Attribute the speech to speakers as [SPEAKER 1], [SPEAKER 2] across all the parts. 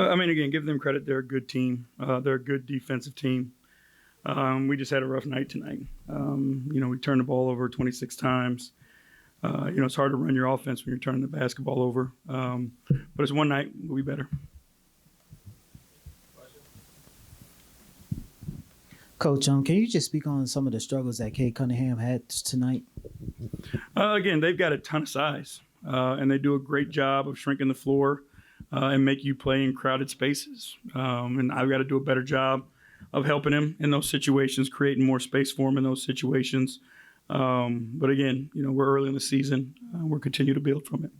[SPEAKER 1] I mean, again, give them credit. They're a good team. They're a good defensive team. We just had a rough night tonight. We turned the ball over 26 times. It's hard to run your offense when you're turning the basketball over. But it's one night. We'll be better.
[SPEAKER 2] Coach, can you just speak on some of the struggles that 𝗙𝗢𝗟𝗢𝗪 had tonight?
[SPEAKER 1] Again, they've got a ton of size, and they do a great job of shrinking the floor and make you play in crowded spaces. And I've got to do a better job of helping him in those situations, creating more space for him in those situations. But again, we're early in the season. We'll continue to build from it.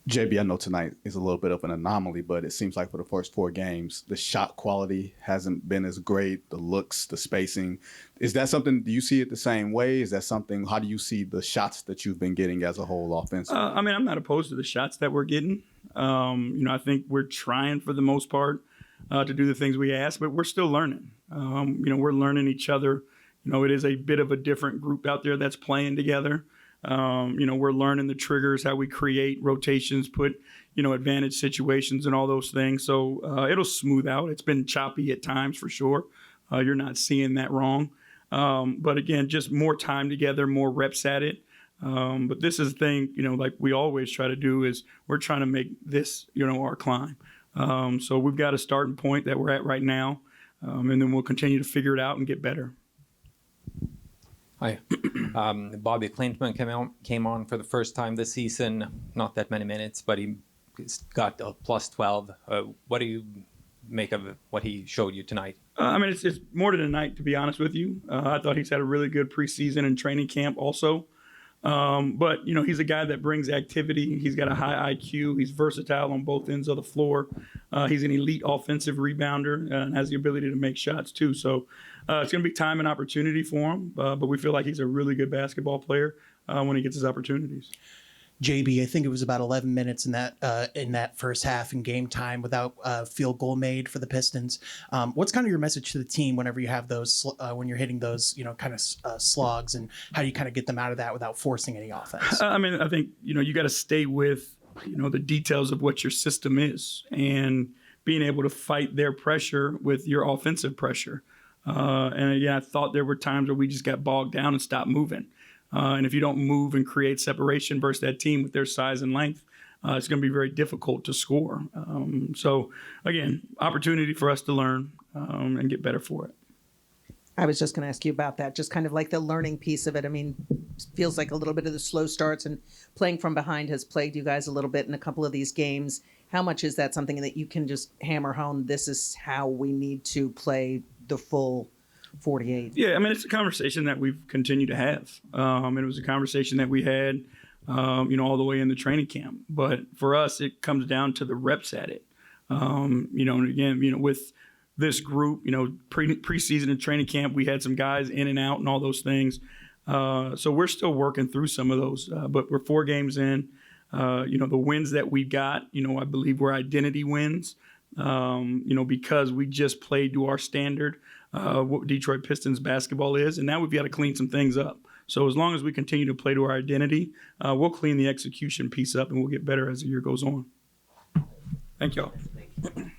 [SPEAKER 3] JB, I know tonight is a little bit of an anomaly, but it seems like for the first 4 games, the shot quality hasn't been as great, the looks, the spacing. Is that something, do you see it the same way? Is that something, how do you see the shots that you've been getting as a whole offensively?
[SPEAKER 1] I'm not opposed to the shots that we're getting. I think we're trying for the most part to do the things we ask, but we're still learning. We're learning each other. It is a bit of a different group out there that's playing together. We're learning the triggers, how we create rotations, put, advantage situations and all those things. So it'll smooth out. It's been choppy at times for sure. You're not seeing that wrong. But again, just more time together, more reps at it. But this is the thing, like we always try to do is we're trying to make this, our climb. So we've got a starting point that we're at right now. And then we'll continue to figure it out and get better.
[SPEAKER 4] Hi. Bobby Klintman came on for the first time this season. Not that many minutes, but he got a plus 12. What do you make of what he showed you tonight?
[SPEAKER 1] It's more than a night, to be honest with you. I thought he's had a really good preseason and training camp also. But he's a guy that brings activity. He's got a high IQ. He's versatile on both ends of the floor. He's an elite offensive rebounder and has the ability to make shots too. So it's going to be time and opportunity for him. But we feel like he's a really good basketball player when he gets his opportunities.
[SPEAKER 5] JB, I think it was about 11 minutes in that first half in game time without a field goal made for the Pistons. What's kind of your message to the team whenever you have those, when you're hitting those, kind of slogs, and how do you kind of get them out of that without forcing any offense?
[SPEAKER 1] I think, you got to stay with, the details of what your system is and being able to fight their pressure with your offensive pressure. And again, I thought there were times where we just got bogged down and stopped moving. And if you don't move and create separation versus that team with their size and length, it's going to be very difficult to score. So, again, opportunity for us to learn and get better for it.
[SPEAKER 6] I was just going to ask you about that, just kind of like the learning piece of it. Feels like a little bit of the slow starts and playing from behind has plagued you guys a little bit in a couple of these games. How much is that something that you can just hammer home? This is how we need to play the full 48.
[SPEAKER 1] Yeah, it's a conversation that we've continued to have. And it was a conversation that we had, all the way in the training camp. But for us, it comes down to the reps at it. And again, with this group, preseason and training camp, we had some guys in and out and all those things. So we're still working through some of those. But we're 4 games in. The wins that we got, I believe were identity wins. Because we just played to our standard, what Detroit Pistons basketball is, and now we've got to clean some things up. So as long as we continue to play to our identity, we'll clean the execution piece up and we'll get better as the year goes on. Thank y'all.